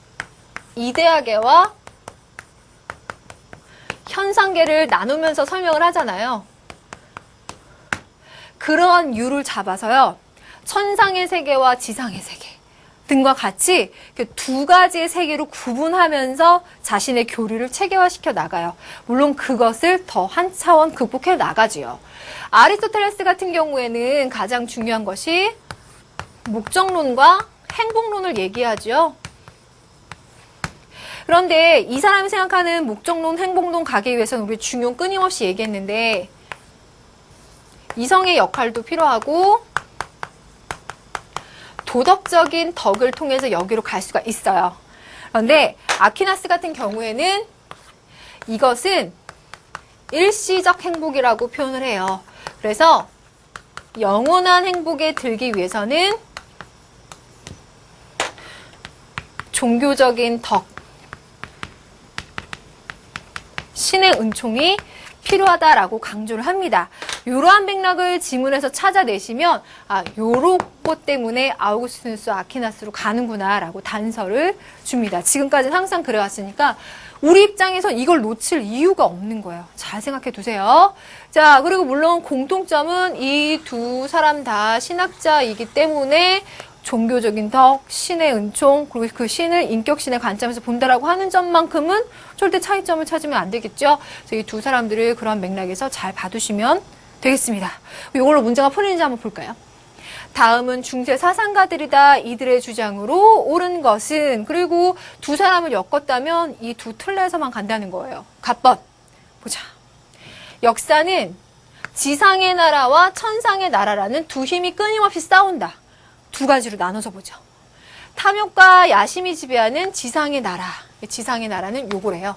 이데아계와 현상계를 나누면서 설명을 하잖아요. 그러한 유를 잡아서요. 천상의 세계와 지상의 세계 등과 같이 2가지의 세계로 구분하면서 자신의 교리를 체계화시켜 나가요. 물론 그것을 더 한 차원 극복해 나가지요. 아리스토텔레스 같은 경우에는 가장 중요한 것이 목적론과 행복론을 얘기하죠. 그런데 이 사람이 생각하는 목적론, 행복론 가기 위해서는 우리 중용 끊임없이 얘기했는데 이성의 역할도 필요하고 도덕적인 덕을 통해서 여기로 갈 수가 있어요. 그런데 아퀴나스 같은 경우에는 이것은 일시적 행복이라고 표현을 해요. 그래서 영원한 행복에 들기 위해서는 종교적인 덕, 신의 은총이 필요하다라고 강조를 합니다. 이러한 맥락을 지문에서 찾아내시면 요런 것 때문에 아우구스티누스, 아퀴나스로 가는구나 라고 단서를 줍니다. 지금까지는 항상 그래왔으니까 우리 입장에서 이걸 놓칠 이유가 없는 거예요. 잘 생각해 두세요. 자, 그리고 물론 공통점은 이 2 사람 다 신학자이기 때문에 종교적인 덕, 신의 은총, 그리고 그 신을 인격신의 관점에서 본다라고 하는 점만큼은 절대 차이점을 찾으면 안 되겠죠. 그래서 이 2 사람들을 그런 맥락에서 잘 봐두시면 되겠습니다. 이걸로 문제가 풀리는지 한번 볼까요? 다음은 중세 사상가들이다. 이들의 주장으로 옳은 것은, 그리고 2 사람을 엮었다면 이 2 틀에서만 간다는 거예요. 갑번 보자. 역사는 지상의 나라와 천상의 나라라는 2 힘이 끊임없이 싸운다. 2가지로 나눠서 보죠. 탐욕과 야심이 지배하는 지상의 나라. 지상의 나라는 요거래요.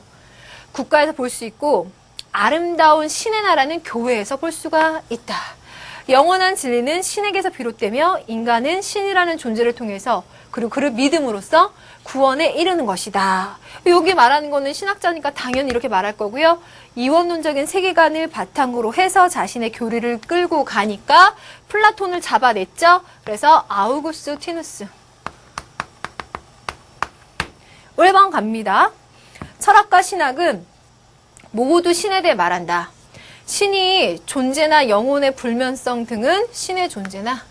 국가에서 볼 수 있고 아름다운 신의 나라는 교회에서 볼 수가 있다. 영원한 진리는 신에게서 비롯되며 인간은 신이라는 존재를 통해서 그리고 그를 믿음으로써 구원에 이르는 것이다. 여기 말하는 거는 신학자니까 당연히 이렇게 말할 거고요. 이원론적인 세계관을 바탕으로 해서 자신의 교리를 끌고 가니까 플라톤을 잡아냈죠. 그래서 아우구스티누스. 1번 갑니다. 철학과 신학은 모두 신에 대해 말한다. 신이 존재나 영혼의 불면성 등은 신의 존재나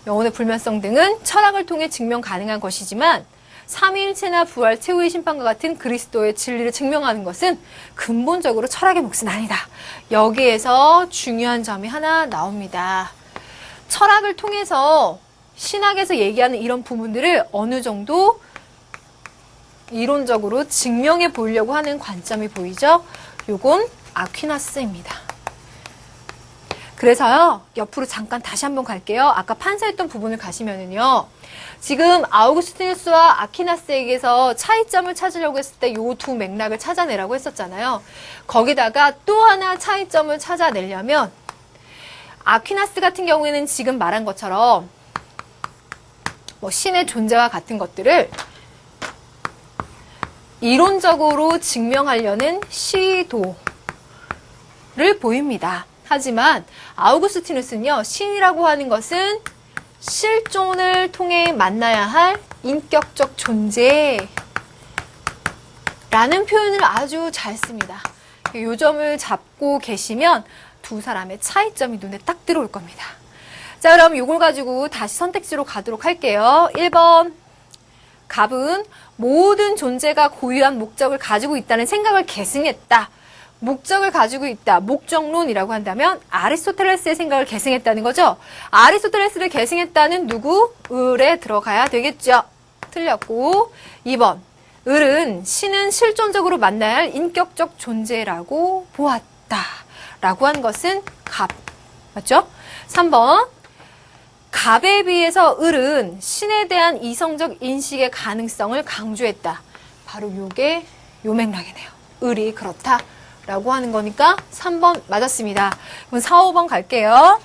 영혼의 불면성 등은 철학을 통해 증명 가능한 것이지만 삼위일체나 부활, 최후의 심판과 같은 그리스도의 진리를 증명하는 것은 근본적으로 철학의 몫은 아니다. 여기에서 중요한 점이 하나 나옵니다. 철학을 통해서 신학에서 얘기하는 이런 부분들을 어느 정도 이론적으로 증명해 보려고 하는 관점이 보이죠? 요건 아퀴나스입니다. 그래서요, 옆으로 잠깐 다시 한번 갈게요. 아까 판사했던 부분을 가시면은요, 지금 아우구스티누스와 아퀴나스에게서 차이점을 찾으려고 했을 때 요 두 맥락을 찾아내라고 했었잖아요. 거기다가 또 하나 차이점을 찾아내려면 아퀴나스 같은 경우에는 지금 말한 것처럼 뭐 신의 존재와 같은 것들을 이론적으로 증명하려는 시도를 보입니다. 하지만 아우구스티누스는요, 신이라고 하는 것은 실존을 통해 만나야 할 인격적 존재라는 표현을 아주 잘 씁니다. 이 점을 잡고 계시면 두 사람의 차이점이 눈에 딱 들어올 겁니다. 자, 그럼 이걸 가지고 다시 선택지로 가도록 할게요. 1번. 갑은 모든 존재가 고유한 목적을 가지고 있다는 생각을 계승했다. 목적을 가지고 있다. 목적론이라고 한다면 아리스토텔레스의 생각을 계승했다는 거죠. 아리스토텔레스를 계승했다는 누구? 을에 들어가야 되겠죠. 틀렸고 2번. 을은 신은 실존적으로 만나야 할 인격적 존재라고 보았다. 라고 한 것은 갑. 맞죠? 3번. 갑에 비해서 을은 신에 대한 이성적 인식의 가능성을 강조했다. 바로 요게 요 맥락이네요. 을이 그렇다. 라고 하는 거니까 3번 맞았습니다. 그럼 4, 5번 갈게요.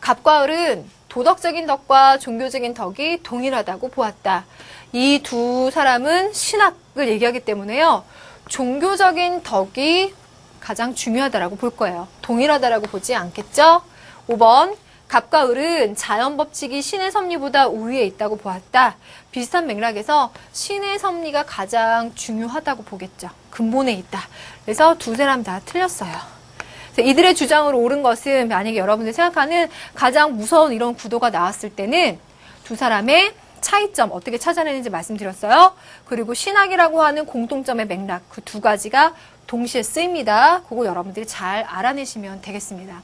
갑과 을은 도덕적인 덕과 종교적인 덕이 동일하다고 보았다. 이 두 사람은 신학을 얘기하기 때문에요. 종교적인 덕이 가장 중요하다라고 볼 거예요. 동일하다라고 보지 않겠죠? 5번. 갑과 을은 자연 법칙이 신의 섭리보다 우위에 있다고 보았다. 비슷한 맥락에서 신의 섭리가 가장 중요하다고 보겠죠. 근본에 있다. 그래서 두 사람 다 틀렸어요. 이들의 주장으로 옳은 것은 만약에 여러분들이 생각하는 가장 무서운 이런 구도가 나왔을 때는 두 사람의 차이점 어떻게 찾아내는지 말씀드렸어요. 그리고 신학이라고 하는 공통점의 맥락 그 두 가지가 동시에 쓰입니다. 그거 여러분들이 잘 알아내시면 되겠습니다.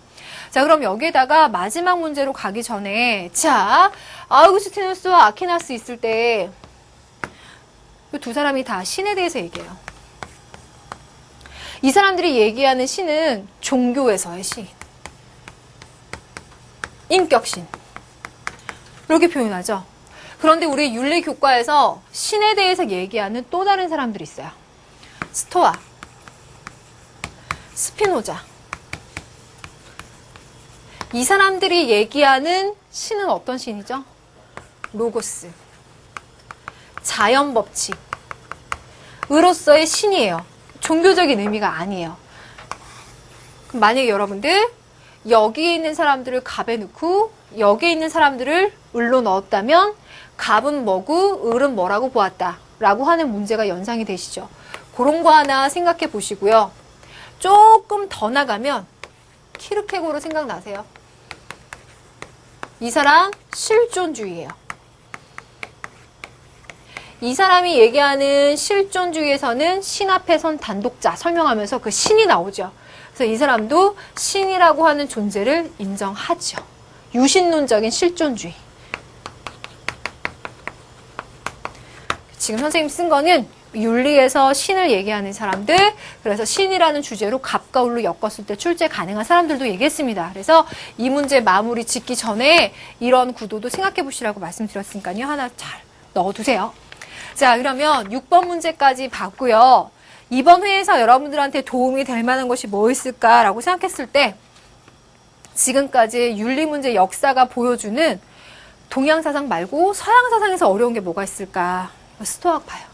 자, 그럼 여기에다가 마지막 문제로 가기 전에 자, 아우구스티누스와 아퀴나스 있을 때 이 두 사람이 다 신에 대해서 얘기해요. 이 사람들이 얘기하는 신은 종교에서의 신, 인격신 이렇게 표현하죠. 그런데 우리 윤리교과에서 신에 대해서 얘기하는 또 다른 사람들이 있어요. 스토아, 스피노자. 이 사람들이 얘기하는 신은 어떤 신이죠? 로고스, 자연 법칙, 으로서의 신이에요. 종교적인 의미가 아니에요. 그럼 만약에 여러분들 여기에 있는 사람들을 갑에 넣고 여기에 있는 사람들을 을로 넣었다면 갑은 뭐고 을은 뭐라고 보았다 라고 하는 문제가 연상이 되시죠. 그런 거 하나 생각해 보시고요. 조금 더 나가면 키르케고르 생각나세요? 이 사람 실존주의예요. 이 사람이 얘기하는 실존주의에서는 신 앞에 선 단독자 설명하면서 그 신이 나오죠. 그래서 이 사람도 신이라고 하는 존재를 인정하죠. 유신론적인 실존주의. 지금 선생님 쓴 거는 윤리에서 신을 얘기하는 사람들, 그래서 신이라는 주제로 갑과 을로 엮었을 때 출제 가능한 사람들도 얘기했습니다. 그래서 이 문제 마무리 짓기 전에 이런 구도도 생각해 보시라고 말씀드렸으니까요. 하나 잘 넣어두세요. 자, 그러면 6번 문제까지 봤고요. 이번 회에서 여러분들한테 도움이 될 만한 것이 뭐 있을까라고 생각했을 때 지금까지 윤리 문제 역사가 보여주는 동양 사상 말고 서양 사상에서 어려운 게 뭐가 있을까? 스토아파요.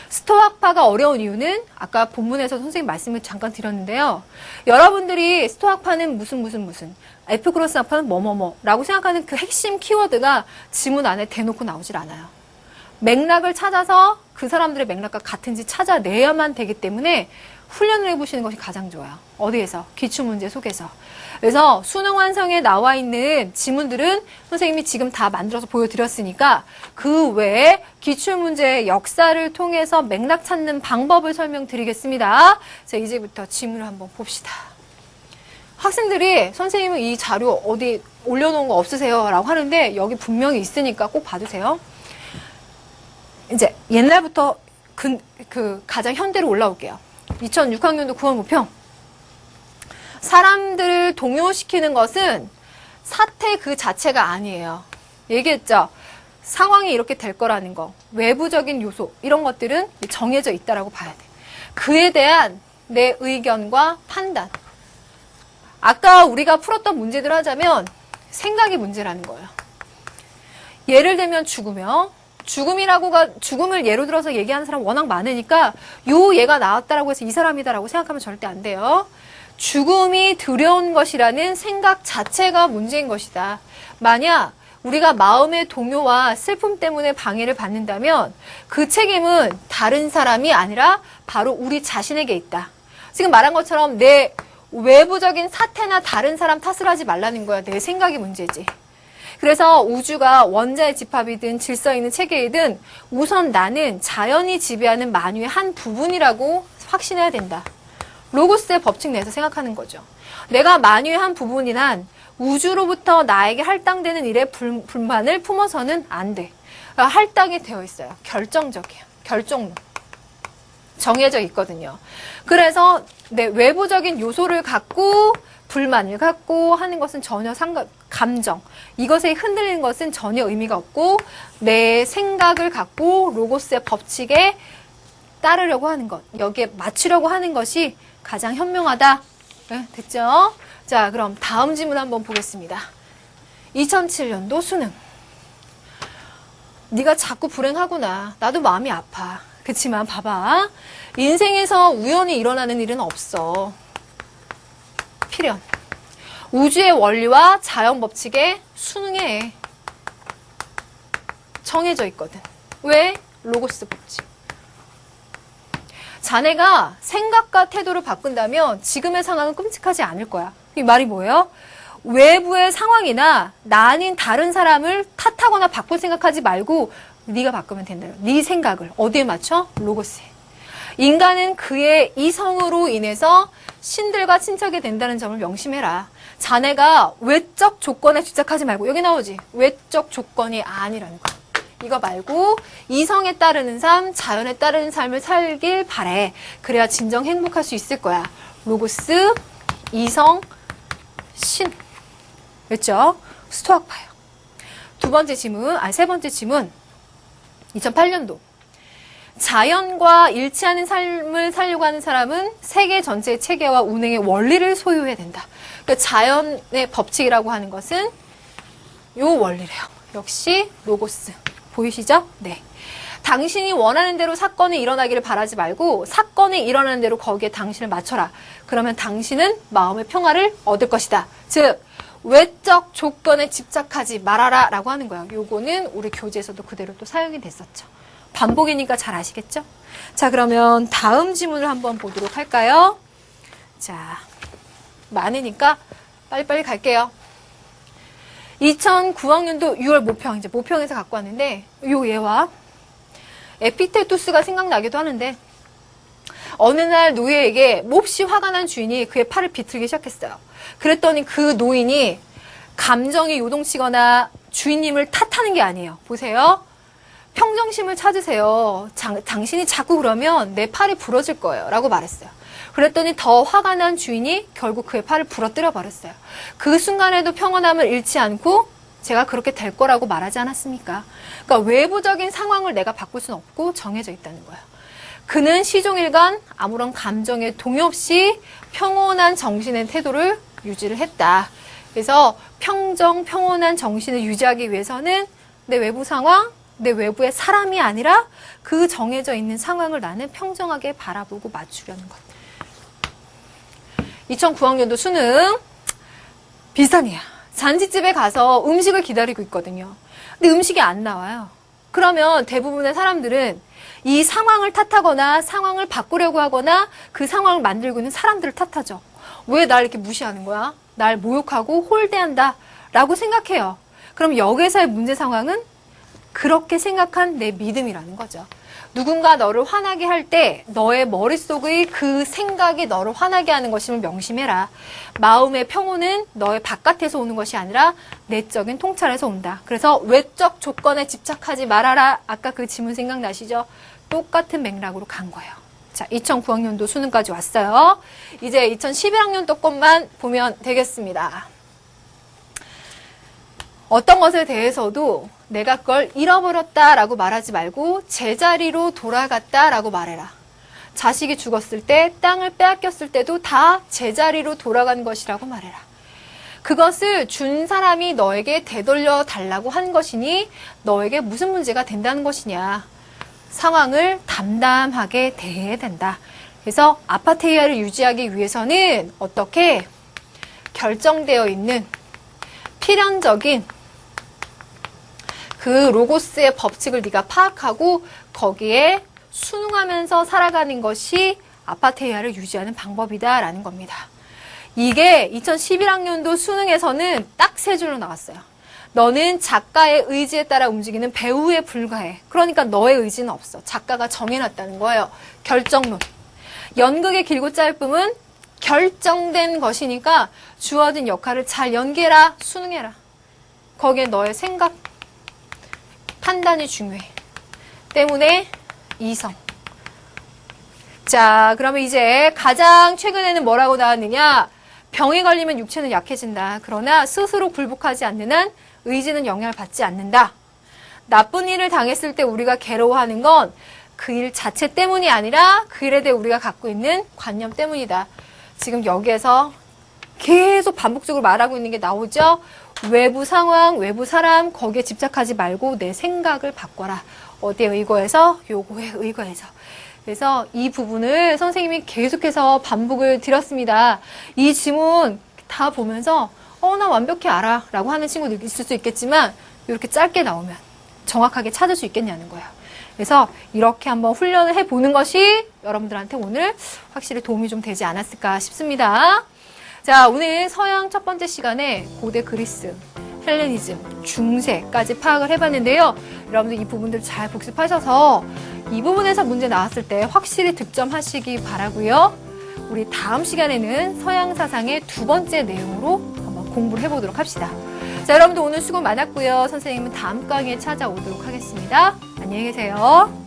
스토아파가 어려운 이유는 아까 본문에서 선생님 말씀을 잠깐 드렸는데요. 여러분들이 스토아파는 무슨 에피쿠로스 학파는 뭐뭐뭐라고 생각하는 그 핵심 키워드가 지문 안에 대놓고 나오질 않아요. 맥락을 찾아서 그 사람들의 맥락과 같은지 찾아내야만 되기 때문에 훈련을 해보시는 것이 가장 좋아요. 어디에서? 기출문제 속에서. 그래서 수능 완성에 나와 있는 지문들은 선생님이 지금 다 만들어서 보여드렸으니까 그 외에 기출문제의 역사를 통해서 맥락 찾는 방법을 설명드리겠습니다. 자, 이제부터 지문을 한번 봅시다. 학생들이 선생님은 이 자료 어디 올려놓은 거 없으세요? 라고 하는데 여기 분명히 있으니까 꼭 봐주세요. 이제 옛날부터 가장 현대로 올라올게요. 2006학년도 9월 모평. 사람들을 동요시키는 것은 사태 그 자체가 아니에요. 얘기했죠? 상황이 이렇게 될 거라는 거, 외부적인 요소 이런 것들은 정해져 있다라고 봐야 돼. 그에 대한 내 의견과 판단. 아까 우리가 풀었던 문제들 하자면 생각이 문제라는 거예요. 예를 들면 죽음을 예로 들어서 얘기하는 사람 워낙 많으니까 요 얘가 나왔다라고 해서 이 사람이다라고 생각하면 절대 안 돼요. 죽음이 두려운 것이라는 생각 자체가 문제인 것이다. 만약 우리가 마음의 동요와 슬픔 때문에 방해를 받는다면 그 책임은 다른 사람이 아니라 바로 우리 자신에게 있다. 지금 말한 것처럼 내 외부적인 사태나 다른 사람 탓을 하지 말라는 거야. 내 생각이 문제지. 그래서 우주가 원자의 집합이든 질서 있는 체계이든 우선 나는 자연이 지배하는 만유의 한 부분이라고 확신해야 된다. 로고스의 법칙 내에서 생각하는 거죠. 내가 만유의 한 부분이란 우주로부터 나에게 할당되는 일에 불만을 품어서는 안 돼. 그러니까 할당이 되어 있어요. 결정적이에요. 결정론. 정해져 있거든요. 그래서 내 외부적인 요소를 갖고 불만을 갖고 하는 것은 전혀 감정. 이것에 흔들리는 것은 전혀 의미가 없고 내 생각을 갖고 로고스의 법칙에 따르려고 하는 것. 여기에 맞추려고 하는 것이 가장 현명하다. 네, 됐죠? 자, 그럼 다음 질문 한번 보겠습니다. 2007년도 수능. 네가 자꾸 불행하구나. 나도 마음이 아파. 그치만 봐봐. 인생에서 우연히 일어나는 일은 없어. 필연. 우주의 원리와 자연 법칙에 수능에 정해져 있거든. 왜? 로고스 법칙. 자네가 생각과 태도를 바꾼다면 지금의 상황은 끔찍하지 않을 거야. 이 말이 뭐예요? 외부의 상황이나 나 아닌 다른 사람을 탓하거나 바꿀 생각하지 말고 네가 바꾸면 된다요. 네 생각을 어디에 맞춰? 로고스에. 인간은 그의 이성으로 인해서 신들과 친척이 된다는 점을 명심해라. 자네가 외적 조건에 집착하지 말고 여기 나오지? 외적 조건이 아니라는 거. 이거 말고 이성에 따르는 삶, 자연에 따르는 삶을 살길 바래. 그래야 진정 행복할 수 있을 거야. 로고스, 이성, 신. 그렇죠? 스토아파요. 세 번째 지문. 2008년도. 자연과 일치하는 삶을 살려고 하는 사람은 세계 전체의 체계와 운행의 원리를 소유해야 된다. 그러니까 자연의 법칙이라고 하는 것은 요 원리래요. 역시 로고스. 보이시죠? 네. 당신이 원하는 대로 사건이 일어나기를 바라지 말고 사건이 일어나는 대로 거기에 당신을 맞춰라. 그러면 당신은 마음의 평화를 얻을 것이다. 즉 외적 조건에 집착하지 말아라 라고 하는 거예요. 요거는 우리 교재에서도 그대로 또 사용이 됐었죠. 반복이니까 잘 아시겠죠? 자, 그러면 다음 지문을 한번 보도록 할까요? 자, 많으니까 빨리빨리 갈게요. 2009학년도 6월 모평, 이제 모평에서 갖고 왔는데, 요 얘와 에피테투스가 생각나기도 하는데, 어느 날 노예에게 몹시 화가 난 주인이 그의 팔을 비틀기 시작했어요. 그랬더니 그 노인이 감정이 요동치거나 주인님을 탓하는 게 아니에요. 보세요. 평정심을 찾으세요. 당신이 자꾸 그러면 내 팔이 부러질 거예요. 라고 말했어요. 그랬더니 더 화가 난 주인이 결국 그의 팔을 부러뜨려 버렸어요. 그 순간에도 평온함을 잃지 않고 제가 그렇게 될 거라고 말하지 않았습니까? 그러니까 외부적인 상황을 내가 바꿀 수는 없고 정해져 있다는 거예요. 그는 시종일관 아무런 감정에 동요 없이 평온한 정신의 태도를 유지를 했다. 그래서 평온한 정신을 유지하기 위해서는 내 외부 상황, 내 외부의 사람이 아니라 그 정해져 있는 상황을 나는 평정하게 바라보고 맞추려는 것. 2009학년도 수능 비슷한 이야. 잔치집에 가서 음식을 기다리고 있거든요. 근데 음식이 안 나와요. 그러면 대부분의 사람들은 이 상황을 탓하거나 상황을 바꾸려고 하거나 그 상황을 만들고 있는 사람들을 탓하죠. 왜 날 이렇게 무시하는 거야? 날 모욕하고 홀대한다 라고 생각해요. 그럼 여기서의 문제 상황은 그렇게 생각한 내 믿음이라는 거죠. 누군가 너를 화나게 할 때 너의 머릿속의 그 생각이 너를 화나게 하는 것임을 명심해라. 마음의 평온은 너의 바깥에서 오는 것이 아니라 내적인 통찰에서 온다. 그래서 외적 조건에 집착하지 말아라. 아까 그 지문 생각나시죠? 똑같은 맥락으로 간 거예요. 자, 2009학년도 수능까지 왔어요. 이제 2011학년도 것만 보면 되겠습니다. 어떤 것에 대해서도 내가 그걸 잃어버렸다라고 말하지 말고 제자리로 돌아갔다라고 말해라. 자식이 죽었을 때, 땅을 빼앗겼을 때도 다 제자리로 돌아간 것이라고 말해라. 그것을 준 사람이 너에게 되돌려 달라고 한 것이니 너에게 무슨 문제가 된다는 것이냐. 상황을 담담하게 대해야 된다. 그래서 아파테이아를 유지하기 위해서는 어떻게 결정되어 있는 필연적인 그 로고스의 법칙을 네가 파악하고 거기에 순응하면서 살아가는 것이 아파테이아를 유지하는 방법이다라는 겁니다. 이게 2011학년도 수능에서는 딱 3줄로 나왔어요. 너는 작가의 의지에 따라 움직이는 배우에 불과해. 그러니까 너의 의지는 없어. 작가가 정해놨다는 거예요. 결정론. 연극의 길고 짧음은 결정된 것이니까 주어진 역할을 잘 연기해라, 수능해라. 거기에 너의 생각, 판단이 중요해. 때문에 2성. 자, 그러면 이제 가장 최근에는 뭐라고 나왔느냐? 병에 걸리면 육체는 약해진다. 그러나 스스로 굴복하지 않는 한 의지는 영향을 받지 않는다. 나쁜 일을 당했을 때 우리가 괴로워하는 건 그 일 자체 때문이 아니라 그 일에 대해 우리가 갖고 있는 관념 때문이다. 지금 여기에서 계속 반복적으로 말하고 있는 게 나오죠? 외부 상황, 외부 사람 거기에 집착하지 말고 내 생각을 바꿔라. 어디에 의거해서? 요거에 의거해서. 그래서 이 부분을 선생님이 계속해서 반복을 드렸습니다. 이 지문 다 보면서 나 완벽히 알아 라고 하는 친구들 있을 수 있겠지만 이렇게 짧게 나오면 정확하게 찾을 수 있겠냐는 거예요. 그래서 이렇게 한번 훈련을 해보는 것이 여러분들한테 오늘 확실히 도움이 좀 되지 않았을까 싶습니다. 자, 오늘 서양 첫 번째 시간에 고대 그리스, 헬레니즘, 중세까지 파악을 해봤는데요. 여러분들 이 부분들 잘 복습하셔서 이 부분에서 문제 나왔을 때 확실히 득점하시기 바라고요. 우리 다음 시간에는 서양 사상의 2번째 내용으로 한번 공부를 해보도록 합시다. 자, 여러분들 오늘 수고 많았고요. 선생님은 다음 강의에 찾아오도록 하겠습니다. 안녕히 계세요.